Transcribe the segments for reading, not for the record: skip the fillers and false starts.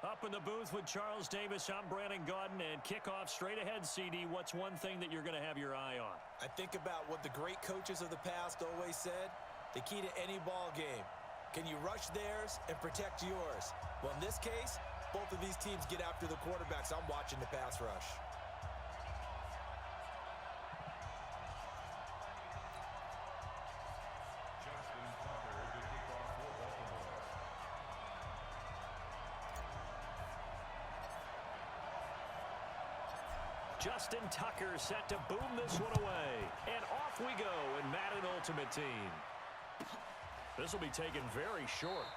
Up in the booth with Charles Davis, I'm Brandon Gaudin, and kickoff straight ahead, CD. What's one thing that you're going to have your eye on? I think about what the great coaches of the past always said. The key to any ball game. Can you rush theirs and protect yours? Well, in this case, both of these teams get after the quarterbacks. I'm watching the pass rush. Justin Tucker set to boom this one away. And off we go in Madden Ultimate Team. This will be taken very short.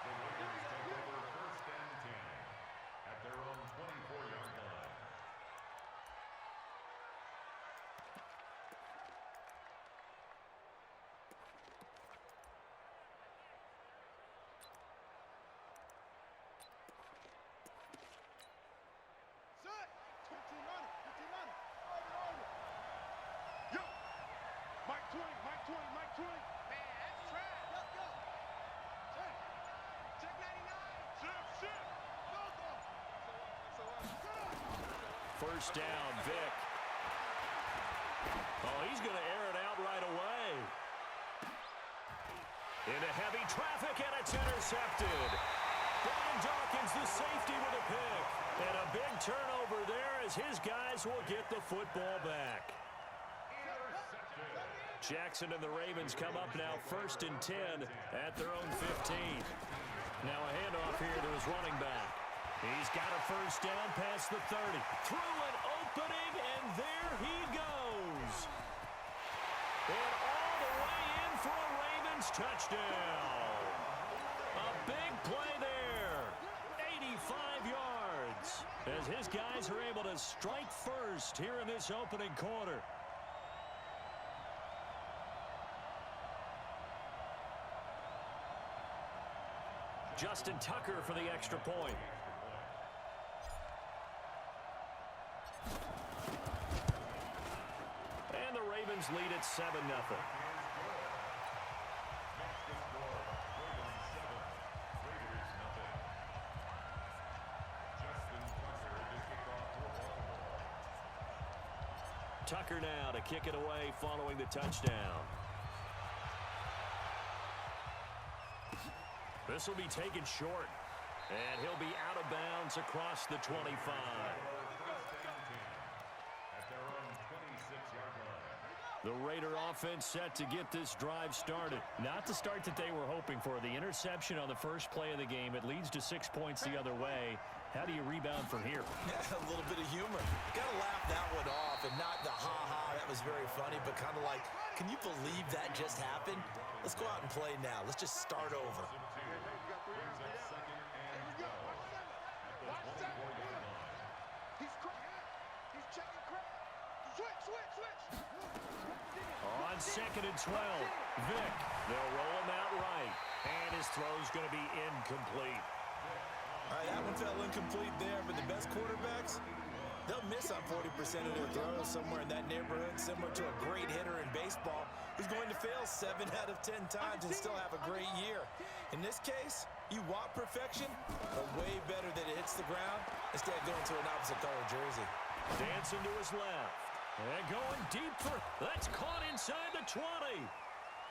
The Raiders take over 1st and 10 at their own 24-yard line. First down, Vic. Oh, he's going to air it out right away. Into heavy traffic, and it's intercepted. Brian Dawkins, the safety, with a pick. And a big turnover there as his guys will get the football back. Jackson and the Ravens come up now 1st and 10 at their own 15. Now a handoff here to his running back. He's got a first down past the 30. Through an opening, and there he goes. And all the way in for a Ravens touchdown. A big play there. 85 yards. As his guys are able to strike first here in this opening quarter. Justin Tucker for the extra point. And the Ravens lead at 7-0. Tucker now to kick it away following the touchdown. This will be taken short, and he'll be out of bounds across the 25. The Raider offense set to get this drive started. Not the start that they were hoping for. The interception on the first play of the game. It leads to 6 points the other way. How do you rebound from here? Yeah, a little bit of humor. Got to laugh that one off, and not the ha-ha. That was very funny, but kind of like, can you believe that just happened? Let's go out and play now. Let's just start over. On 2nd and 12, Vic. They'll roll him out right, and his throw's going to be incomplete. All right, that one fell incomplete there, but the best quarterbacks, they'll miss on 40% of their throws somewhere in that neighborhood, similar to a great hitter in baseball who's going to fail 7 out of 10 times and still have a great year. In this case, you want perfection, but way better that it hits the ground instead of going to an opposite color jersey. Dancing to his left. And going deep for, that's caught inside the 20.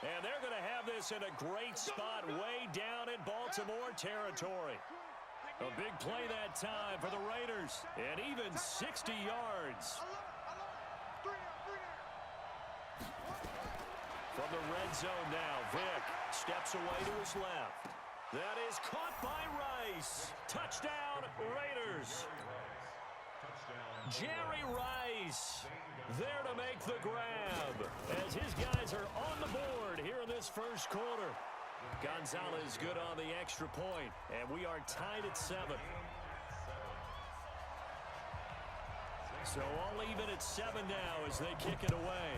And they're going to have this in a great spot way down in Baltimore territory. A big play that time for the Raiders. And even 60 yards. From the red zone now, Vic steps away to his left. That is caught by Rice. Touchdown, Raiders. Jerry Rice there to make the grab as his guys are on the board here in this first quarter. Gonzalez good on the extra point, and we are tied at 7. So all even at 7 now as they kick it away.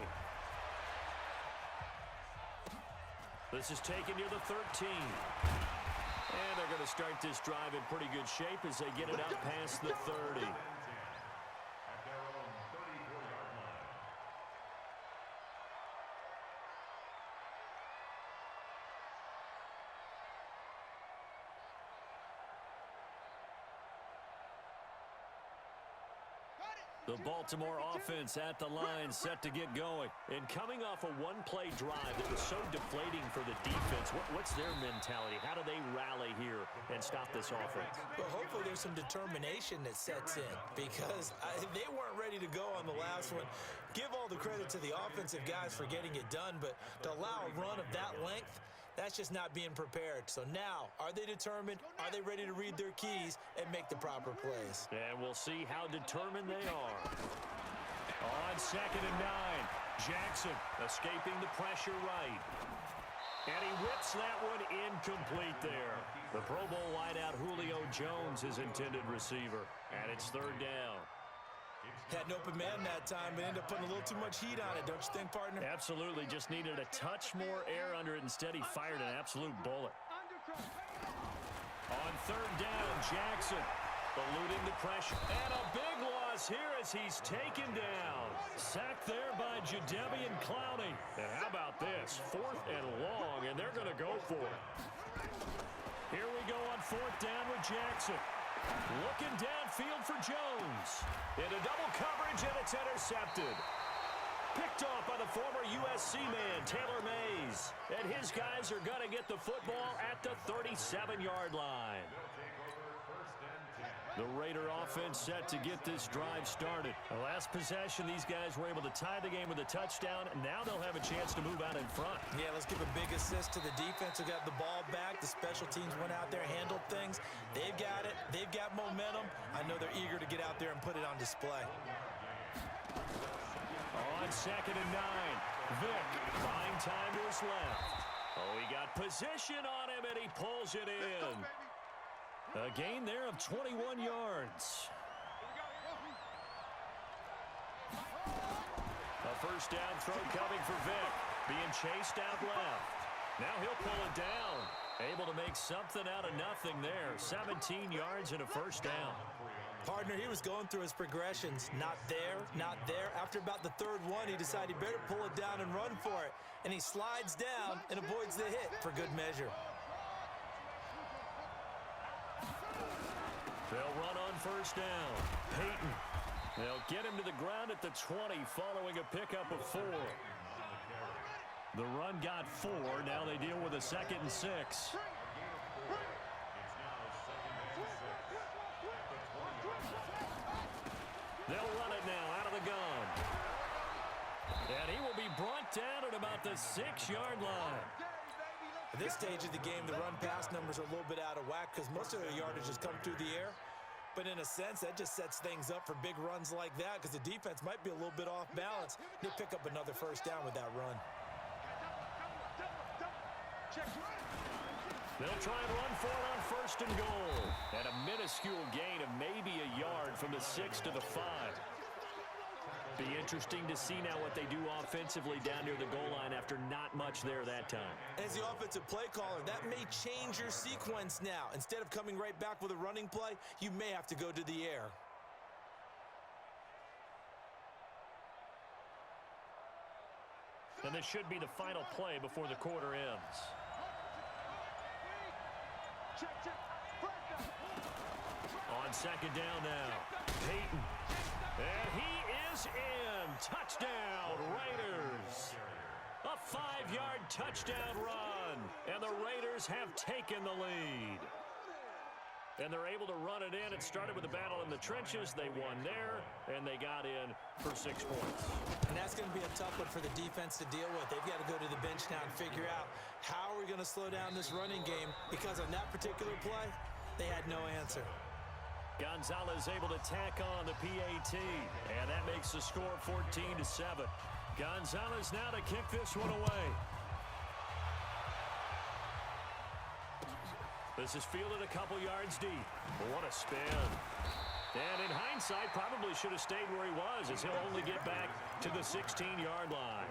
This is taken near the 13. And they're going to start this drive in pretty good shape as they get it out past the 30. The Baltimore offense at the line, set to get going. And coming off a one-play drive that was so deflating for the defense, what's their mentality? How do they rally here and stop this offense? Well, hopefully there's some determination that sets in because they weren't ready to go on the last one. Give all the credit to the offensive guys for getting it done, but to allow a run of that length, that's just not being prepared. So now, are they determined? Are they ready to read their keys and make the proper plays? And we'll see how determined they are. On 2nd and 9, Jackson escaping the pressure right. And he whips that one incomplete there. The Pro Bowl wideout Julio Jones, his intended receiver. And it's 3rd down. Had an open man that time, but ended up putting a little too much heat on it, don't you think, partner? Absolutely. Just needed a touch more air under it. Instead, he fired an absolute bullet. On 3rd down, Jackson eluding the pressure. And a big loss here as he's taken down. Sacked there by Jadeveon Clowney. And how about this? 4th and long, and they're going to go for it. Here we go on 4th down with Jackson. Looking downfield for Jones. Into double coverage, and it's intercepted. Picked off by the former USC man, Taylor Mays. And his guys are going to get the football at the 37-yard line. The Raider offense set to get this drive started. The last possession, these guys were able to tie the game with a touchdown, and now they'll have a chance to move out in front. Yeah, let's give a big assist to the defense who got the ball back. The special teams went out there, handled things. They've got it. They've got momentum. I know they're eager to get out there and put it on display. On 2nd and 9, Vick buying time to his left. Oh, he got position on him, and he pulls it in. A gain there of 21 yards. A 1st down throw coming for Vick. Being chased out left. Now he'll pull it down. Able to make something out of nothing there. 17 yards and a 1st down. Partner, he was going through his progressions. Not there, not there. After about the 3rd one, he decided he better pull it down and run for it. And he slides down and avoids the hit for good measure. They'll run on 1st down. Peyton. They'll get him to the ground at the 20 following a pickup of 4. The run got 4. Now they deal with a 2nd and 6. They'll run it now out of the gun. And he will be brought down at about the 6-yard line. At this stage of the game, the run-pass numbers are a little bit out of whack because most of their yardage has come through the air. But in a sense, that just sets things up for big runs like that because the defense might be a little bit off balance. They pick up another 1st down with that run. They'll try and run for it on 1st and goal. And a minuscule gain of maybe a yard from the 6 to the 5. Be interesting to see now what they do offensively down near the goal line after not much there that time. As the offensive play caller, that may change your sequence now. Instead of coming right back with a running play, you may have to go to the air. And this should be the final play before the quarter ends. On 2nd down now, Peyton. And he is in. Touchdown, Raiders. A 5-yard touchdown run. And the Raiders have taken the lead. And they're able to run it in. It started with a battle in the trenches. They won there, and they got in for 6 points. And that's going to be a tough one for the defense to deal with. They've got to go to the bench now and figure out how are we going to slow down this running game, because on that particular play, they had no answer. Gonzalez able to tack on the PAT, and that makes the score 14-7. Gonzalez now to kick this one away. This is fielded a couple yards deep. What a spin. And in hindsight, probably should have stayed where he was, as he'll only get back to the 16-yard line.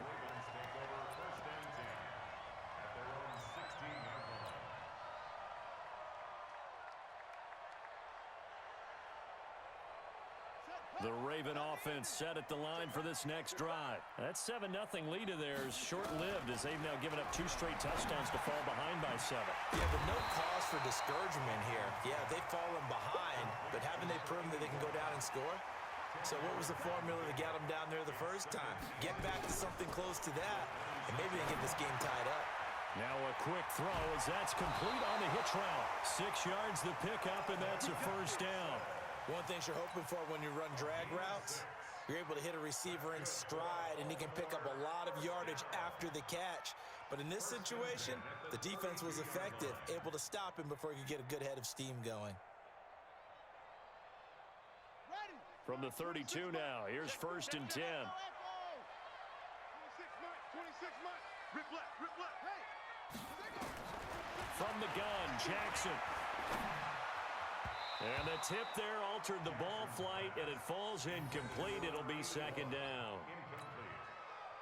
The Raven offense set at the line for this next drive. That 7-0 lead of theirs short-lived, as they've now given up 2 straight touchdowns to fall behind by 7. Yeah, but no cause for discouragement here. Yeah, they've fallen behind, but haven't they proven that they can go down and score? So what was the formula that got them down there the first time? Get back to something close to that, and maybe they get this game tied up. Now a quick throw as that's complete on the hitch route. 6 yards the pickup, and that's a first down. One thing you're hoping for when you run drag routes, you're able to hit a receiver in stride, and he can pick up a lot of yardage after the catch. But in this situation, the defense was effective, able to stop him before he could get a good head of steam going. From the 32 now, here's 1st and 10. 26 months. Rip left, rip left. Hey. From the gun, Jackson. And the tip there altered the ball flight, and it falls incomplete. It'll be 2nd down.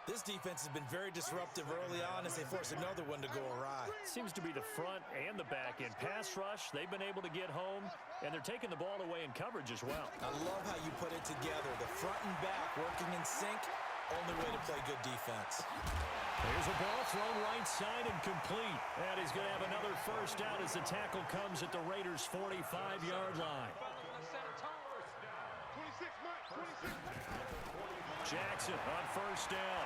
This defense has been very disruptive early on as they force another one to go awry. Seems to be the front and the back end. Pass rush, they've been able to get home, and they're taking the ball away in coverage as well. I love how you put it together. The front and back working in sync, only way to play good defense. Here's a ball thrown right side and complete. And he's going to have another first down as the tackle comes at the Raiders' 45-yard line. 26 months. Jackson on first down.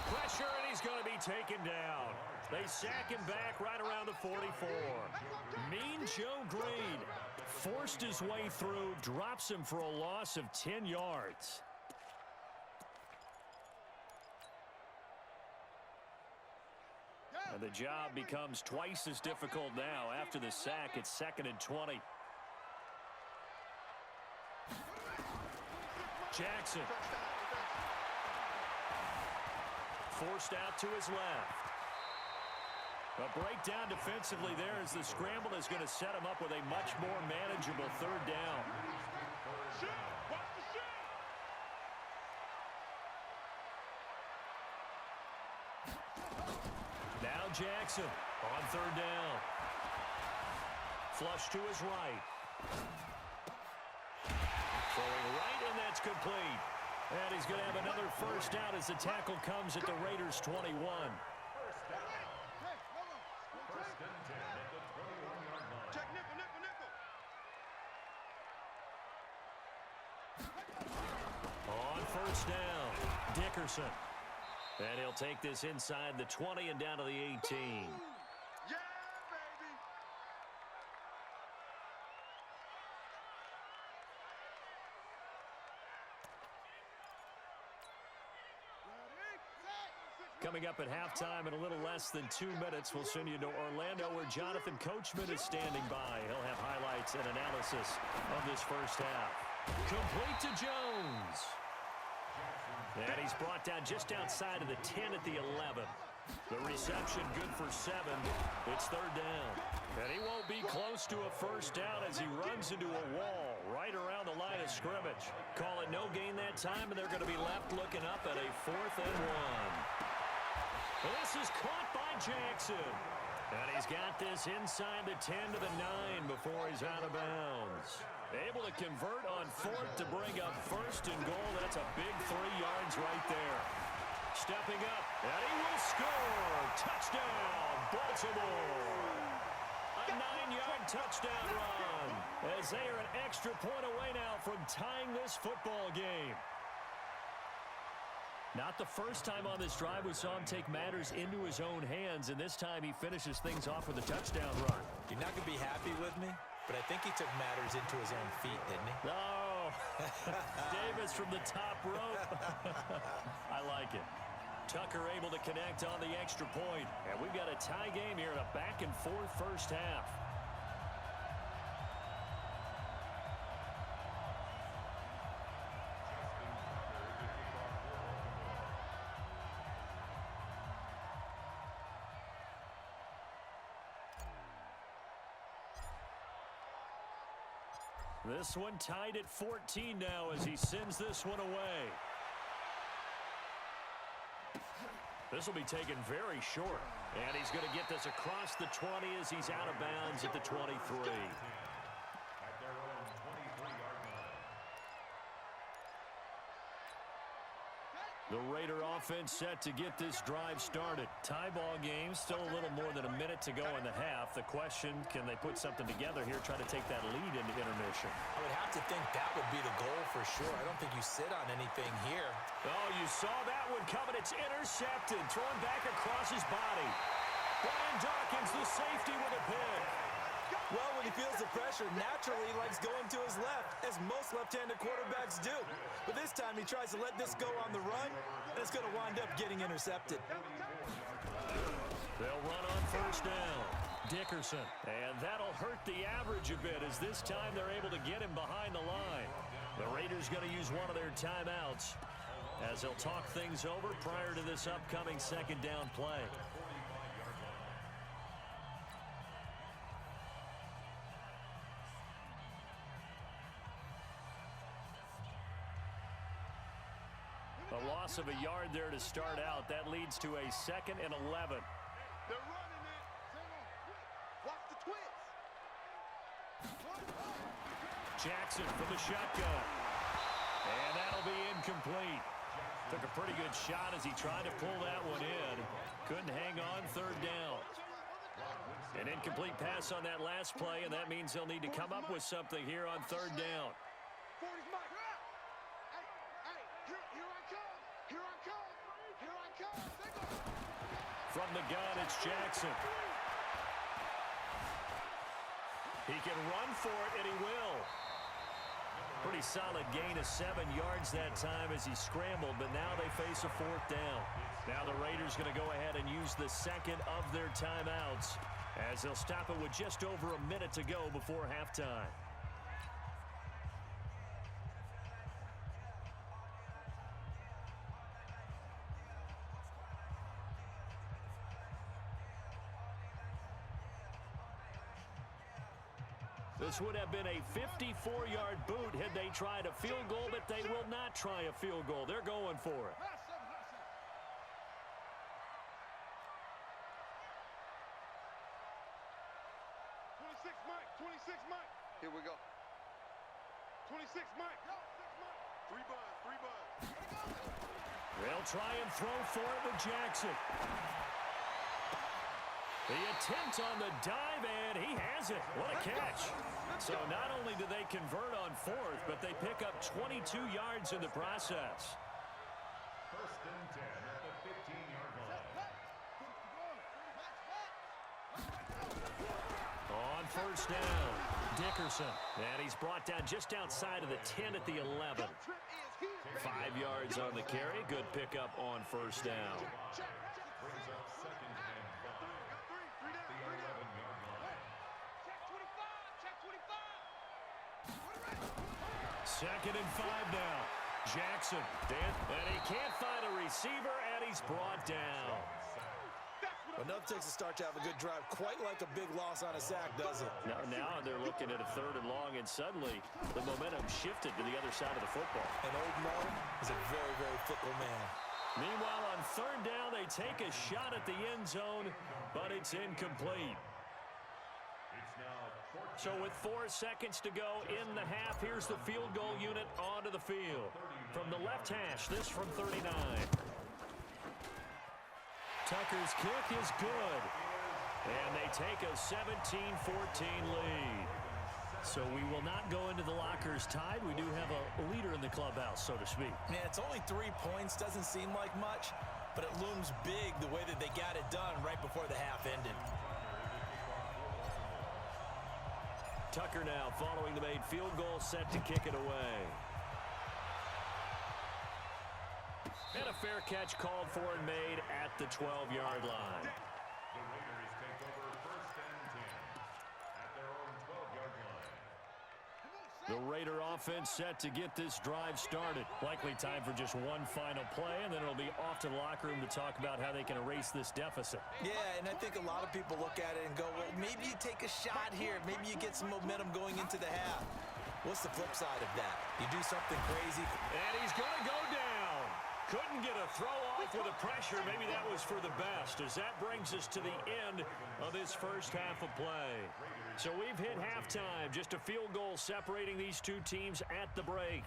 Pressure, and he's going to be taken down. They sack him back right around the 44. Mean Joe Green forced his way through, drops him for a loss of 10 yards. And the job becomes twice as difficult now. After the sack, it's 2nd and 20. Jackson. Forced out to his left. A breakdown defensively there as the scramble is going to set him up with a much more manageable 3rd down. Now Jackson on 3rd down. Flush to his right. Throwing right, and that's complete. And he's going to have another first down as the tackle comes at the Raiders' 21. On first down, Dickerson. And he'll take this inside the 20 and down to the 18. Yeah, baby. Coming up at halftime in a little less than 2 minutes, we'll send you to Orlando where Jonathan Coachman is standing by. He'll have highlights and analysis of this first half. Complete to Jones. And he's brought down just outside of the 10 at the 11. The reception good for 7. It's 3rd down. And he won't be close to a first down as he runs into a wall right around the line of scrimmage. Call it no gain that time, and they're going to be left looking up at a 4th and 1. This is caught by Jackson. And he's got this inside the 10 to the 9 before he's out of bounds. Able to convert on 4th to bring up 1st and goal. That's a big 3 yards right there. Stepping up, and he will score. Touchdown, Baltimore. A 9-yard touchdown run as they are an extra point away now from tying this football game. Not the first time on this drive we saw him take matters into his own hands, and this time he finishes things off with a touchdown run. You're not going to be happy with me, but I think he took matters into his own feet, didn't he? Oh, Davis from the top rope. I like it. Tucker able to connect on the extra point, and we've got a tie game here in a back-and-forth first half. This one tied at 14 now as he sends this one away. This will be taken very short. And he's going to get this across the 20 as he's out of bounds at the 23. At their own 23-yard line. The Raider offense set to get this drive started. Tie ball game, still a little more than a minute to go in the half. The question, can they put something together here, try to take that lead into intermission? I would have to think that would be the goal for sure. I don't think you sit on anything here. Oh, you saw that one coming. It's intercepted. Thrown back across his body. Brian Dawkins, the safety, with a pick. Well, when he feels the pressure, naturally he likes going to his left, as most left-handed quarterbacks do. But this time he tries to let this go on the run, and it's going to wind up getting intercepted. They'll run on first down. Dickerson. And that'll hurt the average a bit, as this time they're able to get him behind the line. The Raiders going to use one of their timeouts as they'll talk things over prior to this upcoming second down play. A loss of a yard there to start out. That leads to a 2nd and 11. They're running it. Watch the twist. Jackson from the shotgun. And that'll be incomplete. Took a pretty good shot as he tried to pull that one in. Couldn't hang on, third down. An incomplete pass on that last play, and that means they'll need to come up with something here on third down. 40's Mike. Hey, here I come. Here I come. Here I come. From the gun, it's Jackson. He can run for it, and he will. Pretty solid gain of 7 yards that time as he scrambled, but now they face a 4th down. Now the Raiders going to go ahead and use the second of their timeouts as they'll stop it with just over a minute to go before halftime. This would have been a 54-yard boot had they tried a field goal, but they will not try a field goal. They're going for it. 26 Mike. 26 Mike. Here we go. 26 Mike. 3 buds. They'll try and throw for it with Jackson. The attempt on the dive, and he has it. What a catch. So not only do they convert on 4th, but they pick up 22 yards in the process. 1st and 10 at the 15-yard line. On first down, Dickerson. And he's brought down just outside of the 10 at the 11. 5 yards on the carry. Good pickup on first down. Brings up 2nd and 5 at the 11-yard line. 2nd and 5 now. Jackson, and he can't find a receiver, and he's brought down. Enough takes a start to have a good drive. Quite like a big loss on a sack, does it? Now they're looking at a 3rd and long, and suddenly the momentum shifted to the other side of the football. And old Mo is a very, very fickle man. Meanwhile, on 3rd down, they take a shot at the end zone, but it's incomplete. It's now 14. So with 4 seconds to go in the half, here's the field goal unit onto the field. From the left hash, this from 39. Tucker's kick is good. And they take a 17-14 lead. So we will not go into the lockers tied. We do have a leader in the clubhouse, so to speak. Yeah, it's only 3 points. Doesn't seem like much, but it looms big the way that they got it done right before the half ended. Tucker now following the made field goal, set to kick it away. And a fair catch called for and made at the 12-yard line. The Raiders take over 1st and 10 at their own 12-yard line. The Raider offense set to get this drive started. Likely time for just one final play, and then it'll be off to the locker room to talk about how they can erase this deficit. Yeah, and I think a lot of people look at it and go, well, maybe you take a shot here. Maybe you get some momentum going into the half. What's the flip side of that? You do something crazy. And he's going to go down. Couldn't get a throw off with the pressure. Maybe that was for the best, as that brings us to the end of this first half of play. So we've hit halftime. Just a field goal separating these two teams at the break.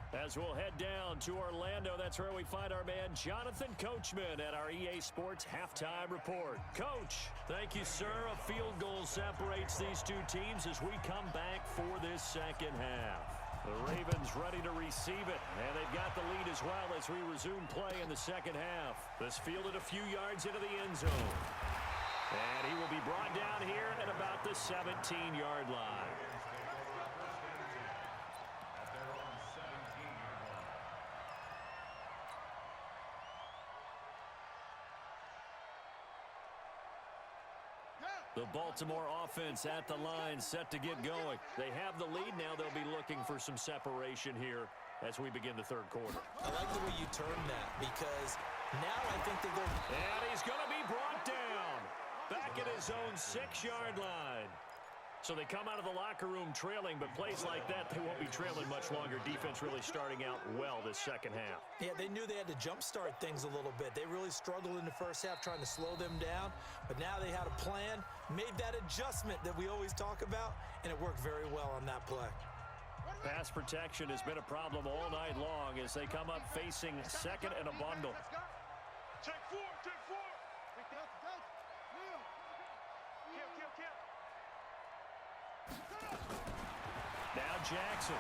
As we'll head down to Orlando, that's where we find our man Jonathan Coachman at our EA Sports Halftime Report. Coach, thank you, sir. A field goal separates these two teams as we come back for this second half. The Ravens ready to receive it, and they've got the lead as well as we resume play in the second half. This fielded a few yards into the end zone. And he will be brought down here at about the 17-yard line. The Baltimore offense at the line, set to get going. They have the lead now. They'll be looking for some separation here as we begin the third quarter. I like the way you turned that because now I think they're going. And he's going to be brought down back at his own 6-yard line. So they come out of the locker room trailing, but plays like that, they won't be trailing much longer. Defense really starting out well this second half. Yeah, they knew they had to jumpstart things a little bit. They really struggled in the first half trying to slow them down, but now they had a plan, made that adjustment that we always talk about, and it worked very well on that play. Pass protection has been a problem all night long as they come up facing second and a bundle. Check four, check four. Now Jackson.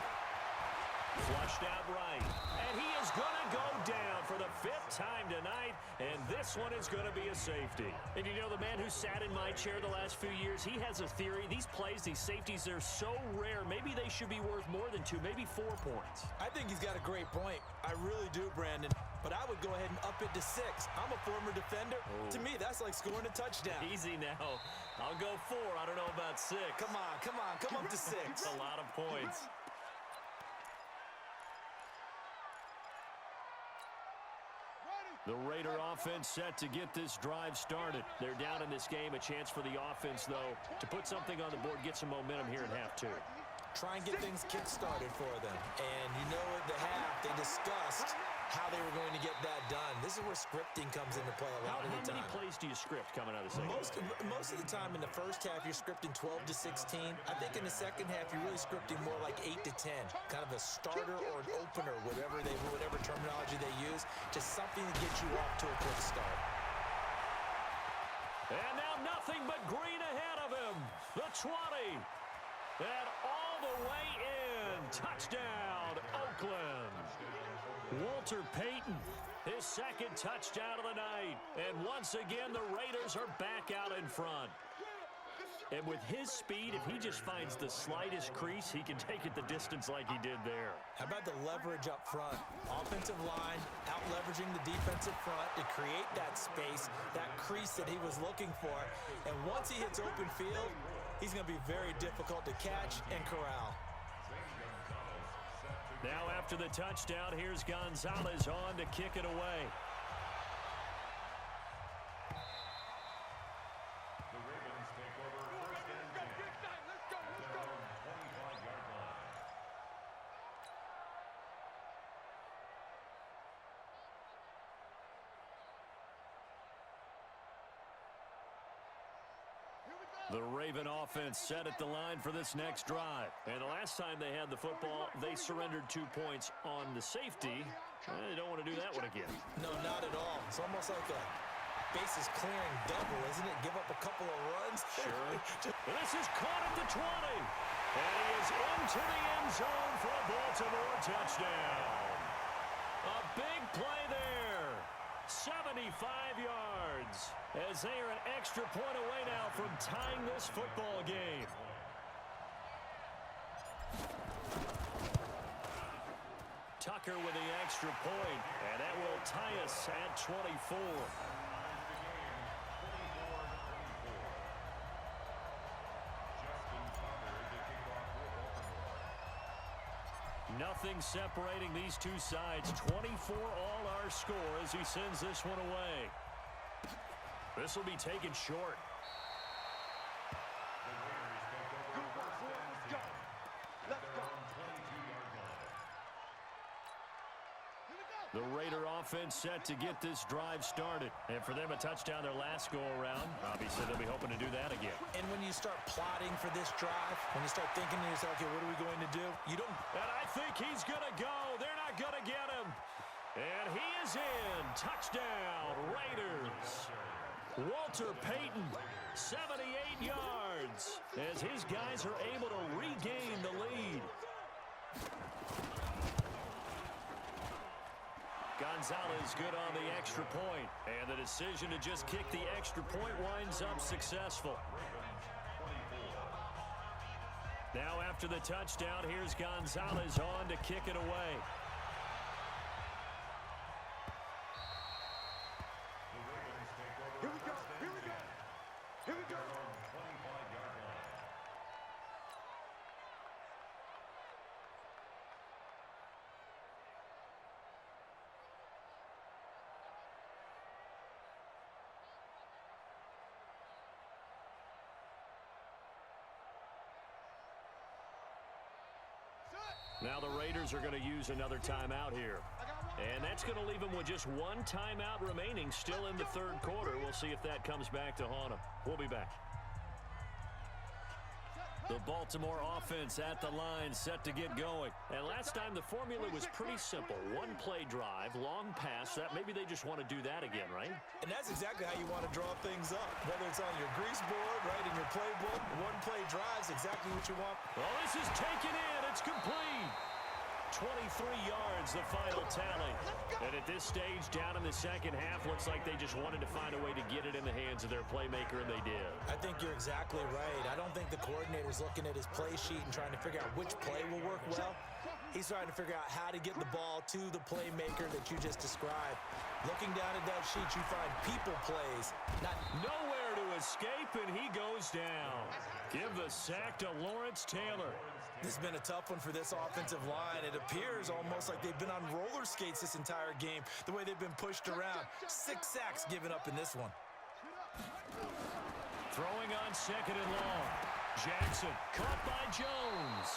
Flushed out right. And he is going to go down for the 5th time tonight, and this one is going to be a safety. And you know, the man who sat in my chair the last few years, he has a theory. These plays, these safeties, they're so rare. Maybe they should be worth more than 2, maybe 4 points. I think he's got a great point. I really do, Brandon. But I would go ahead and up it to 6. I'm a former defender. Oh. To me, that's like scoring a touchdown. Easy now. I'll go 4. I don't know about 6. Come on. Come up to 6. That's a lot of points. The Raider offense set to get this drive started. They're down in this game. A chance for the offense, though, to put something on the board, get some momentum here in half 2. Try and get things kick-started for them. And you know at the half, they discussed how they were going to get that done. This is where scripting comes into play a lot of the time. How many plays do you script coming out of the second? Most of the time in the first half, you're scripting 12 to 16. I think in the second half, you're really scripting more like 8 to 10. Kind of a starter or an opener, whatever terminology they use. Just something to get you off to a quick start. And now nothing but green ahead of him. The 20. And all the way in. Touchdown, Oakland. Walter Payton, his second touchdown of the night. And once again, the Raiders are back out in front. And with his speed, if he just finds the slightest crease, he can take it the distance like he did there. How about the leverage up front? Offensive line out-leveraging the defensive front to create that space, that crease that he was looking for. And once he hits open field, he's going to be very difficult to catch and corral. Now after the touchdown, here's Gonzalez on to kick it away. The Ravens take over first and 10. Let's go. At their own 25-yard line. The Raven offense set at the line for this next drive. And the last time they had the football, they surrendered 2 points on the safety. They don't want to do that one again. No, not at all. It's almost like a bases clearing double, isn't it? Give up a couple of runs. Sure. This is caught at the 20. And he is into the end zone for a Baltimore touchdown. A big play there. 75 yards. As they are an extra point away now from tying this football game. Tucker with the extra point, and that will tie us at 24. Nothing separating these two sides. 24 all our score as he sends this one away. This will be taken short. The Raider offense set to get this drive started. And for them, a touchdown their last go-around. Obviously, they'll be hoping to do that again. And when you start plotting for this drive, when you start thinking to yourself, okay, what are we going to do? You don't... And I think he's going to go. They're not going to get him. And he is in. Touchdown, Raiders. Walter Payton, 78 yards, as his guys are able to regain the lead. Gonzalez good on the extra point, and the decision to just kick the extra point winds up successful. Now after the touchdown, here's Gonzalez on to kick it away. Here we go. Here we go. Here we go. Now the Raiders are going to use another timeout here. And that's going to leave them with just one timeout remaining still in the third quarter. We'll see if that comes back to haunt them. We'll be back. The Baltimore offense at the line, set to get going. And last time the formula was pretty simple. One play drive, long pass. That maybe they just want to do that again, right? And that's exactly how you want to draw things up. Whether it's on your grease board, right, in your playbook, one play drive's exactly what you want. Well, this is taken in. It's complete. 23 yards, the final tally. And at this stage, down in the second half, looks like they just wanted to find a way to get it in the hands of their playmaker, and they did. I think you're exactly right. I don't think the coordinator's looking at his play sheet and trying to figure out which play will work well. He's trying to figure out how to get the ball to the playmaker that you just described. Looking down at that sheet, you find people plays. Nowhere to escape, and he goes down. Give the sack to Lawrence Taylor. This has been a tough one for this offensive line. It appears almost like they've been on roller skates this entire game, the way they've been pushed around. 6 sacks given up in this one. Throwing on second and long. Jackson caught by Jones.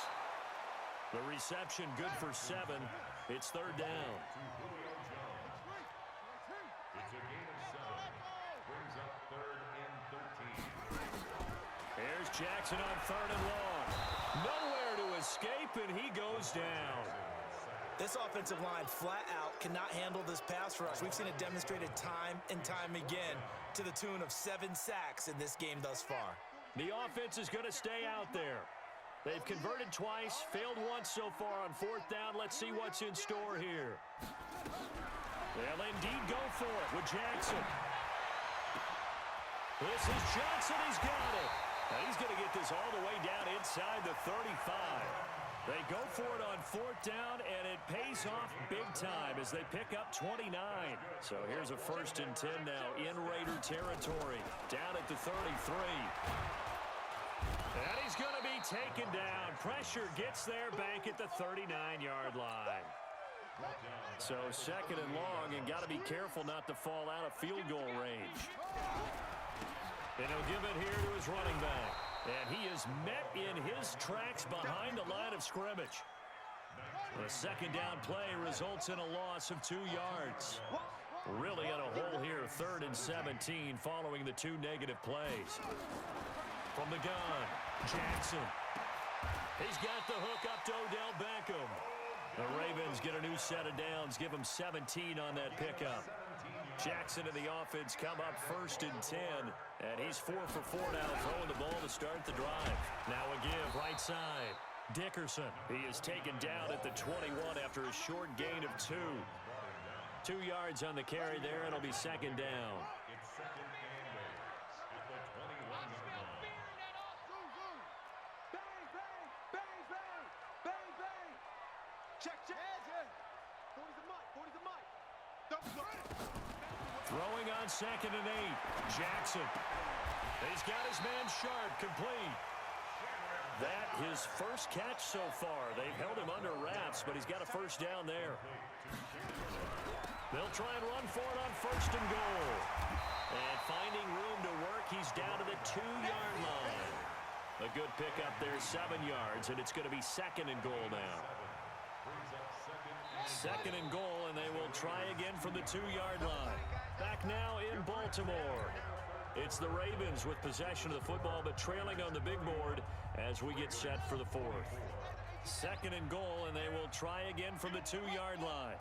The reception good for 7. It's third down. It's a gain of 7. Brings up 3rd and 13. Here's Jackson on third and long. Nowhere to escape, and he goes down. This offensive line flat out cannot handle this pass rush. We've seen it demonstrated time and time again to the tune of 7 sacks in this game thus far. The offense is going to stay out there. They've converted twice, failed once so far on 4th down. Let's see what's in store here. They'll indeed go for it with Jackson. This is Johnson. He's got it. Now he's going to get this all the way down inside the 35. They go for it on 4th down, and it pays off big time as they pick up 29. So here's a 1st and 10 now in Raider territory, down at the 33. And he's going to be taken down. Pressure gets there back at the 39-yard line. So 2nd and long, and got to be careful not to fall out of field goal range. And he'll give it here to his running back. And he is met in his tracks behind the line of scrimmage. The 2nd down play results in a loss of 2 yards. Really in a hole here, 3rd and 17 following the 2 negative plays. From the gun, Jackson. He's got the hook up to Odell Beckham. The Ravens get a new set of downs, give him 17 on that pickup. Jackson and the offense come up 1st and 10, and he's 4 for 4 now, throwing the ball to start the drive. Now a give, right side. Dickerson, he is taken down at the 21 after a short gain of 2. 2 yards on the carry there, it'll be 2nd down. It's 2nd and 8 at the 21-yard line. Bang, bang, bang, bang, bang, bang. Check, check. 40's the mic, 40's the mic. Throwing on 2nd and 8. Jackson. He's got his man Sharp complete. That his first catch so far. They've held him under wraps, but he's got a 1st down there. They'll try and run for it on 1st and goal. And finding room to work, he's down to the 2-yard line. A good pickup there, 7 yards, and it's going to be 2nd and goal now. 2nd and goal, and they will try again from the 2-yard line. Back now in Baltimore. It's the Ravens with possession of the football, but trailing on the big board as we get set for the 4th. 2nd and goal, and they will try again from the 2-yard line.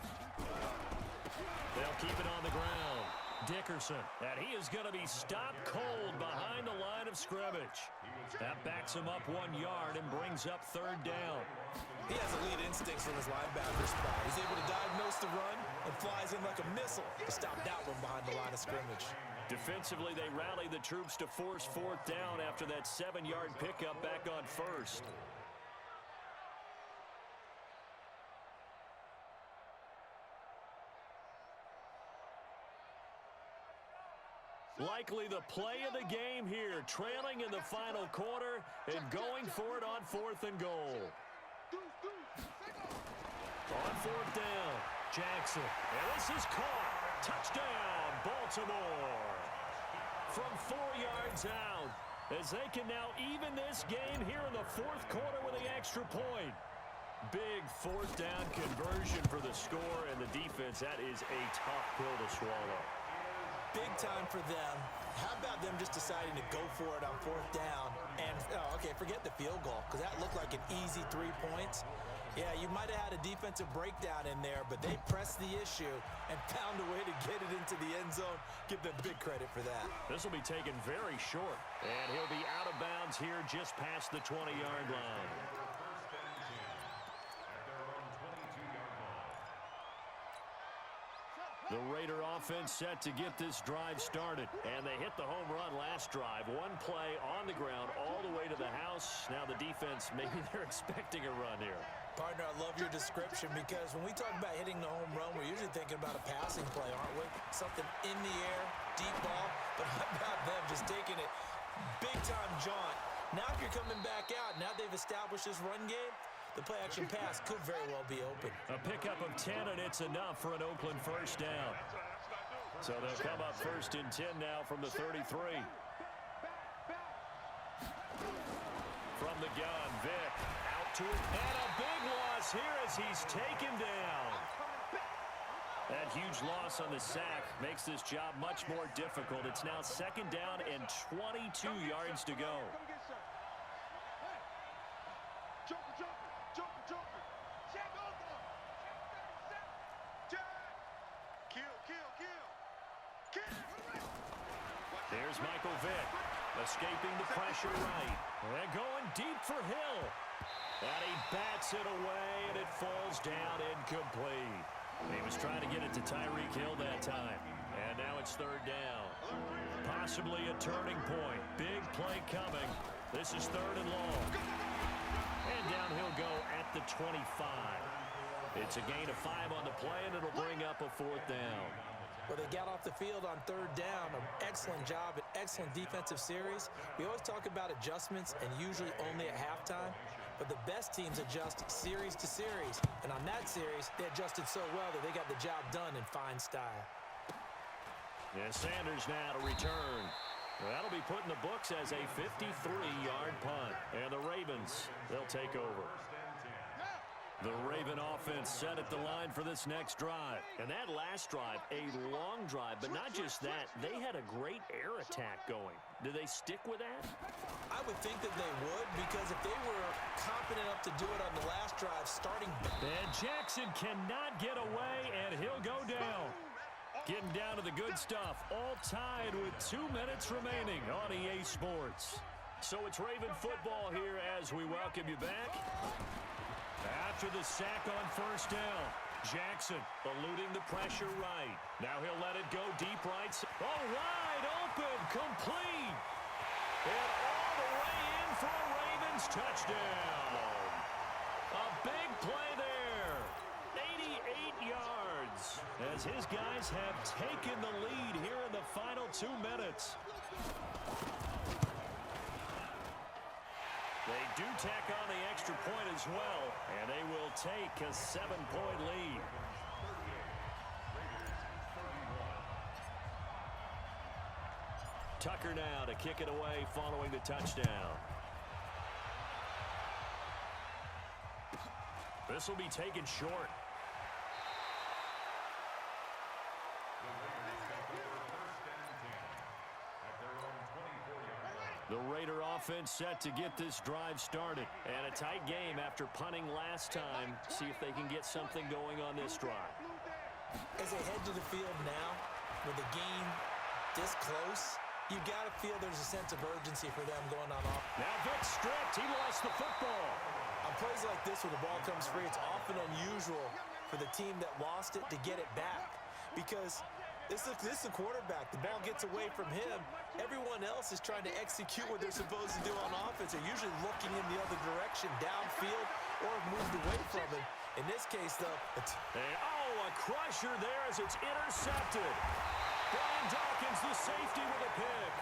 They'll keep it on the ground. Dickerson, and he is going to be stopped cold behind the line of scrimmage. That backs him up 1 yard and brings up 3rd down. He has elite instincts from his linebacker spot. He's able to diagnose the run and flies in like a missile to stop that one behind the line of scrimmage. Defensively, they rally the troops to force 4th down after that 7-yard pickup back on 1st. Likely the play of the game here, trailing in the final quarter and going for it on 4th and goal. On 4th down, Jackson, and this is caught. Touchdown, Baltimore. From 4 yards out, as they can now even this game here in the 4th quarter with the extra point. Big 4th down conversion for the score, and the defense, that is a tough pill to swallow. Big time for them. How about them just deciding to go for it on 4th down? And, okay, forget the field goal, because that looked like an easy 3 points. Yeah, you might have had a defensive breakdown in there, but they pressed the issue and found a way to get it into the end zone. Give them big credit for that. This will be taken very short, and he'll be out of bounds here just past the 20-yard line. The Raider offense set to get this drive started, and they hit the home run last drive. 1 play on the ground all the way to the house. Now the defense, maybe they're expecting a run here. Partner, I love your description, because when we talk about hitting the home run, we're usually thinking about a passing play, aren't we? Something in the air, deep ball, but how about them just taking it big-time jaunt. Now if you're coming back out, now they've established this run game, the play-action pass could very well be open. A pickup of 10, and it's enough for an Oakland 1st down. So they'll come up 1st and 10 now from the 33. From the gun, Vick out to it, and a big loss here as he's taken down. That huge loss on the sack makes this job much more difficult. It's now 2nd down and 22 yards to go. Here's Michael Vick, escaping the pressure right. And going deep for Hill. And he bats it away, and it falls down incomplete. He was trying to get it to Tyreek Hill that time. And now it's 3rd down. Possibly a turning point. Big play coming. This is 3rd and long. And down he'll go at the 25. It's a gain of 5 on the play, and it'll bring up a 4th down. Well, they got off the field on 3rd down. An excellent job, an excellent defensive series. We always talk about adjustments, and usually only at halftime. But the best teams adjust series to series. And on that series, they adjusted so well that they got the job done in fine style. And Sanders now to return. That'll be put in the books as a 53-yard punt. And the Ravens, they'll take over. The Raven offense set at the line for this next drive. And that last drive, a long drive, but not just that. They had a great air attack going. Do they stick with that? I would think that they would, because if they were confident enough to do it on the last drive, starting... And Jackson cannot get away, and he'll go down. Getting down to the good stuff, all tied with 2 minutes remaining on EA Sports. So it's Raven football here as we welcome you back. After the sack on 1st down, Jackson eluding the pressure right. Now he'll let it go deep right. Oh, wide open, complete. And all the way in for a Ravens touchdown. A big play there. 88 yards as his guys have taken the lead here in the final 2 minutes. They do tack on the extra point as well, and they will take a 7-point lead. Tucker now to kick it away following the touchdown. This will be taken short. The Raider offense set to get this drive started. And a tight game after punting last time. See if they can get something going on this drive. As they head to the field now, with the game this close, you've got to feel there's a sense of urgency for them going on off. Now Vic stripped. He lost the football. On plays like this where the ball comes free, it's often unusual for the team that lost it to get it back. Because this is the quarterback. The ball gets away from him. Everyone else is trying to execute what they're supposed to do on offense. They're usually looking in the other direction, downfield, or have moved away from him. In this case, though, a crusher there as it's intercepted. Brian Dawkins, the safety, with a pick.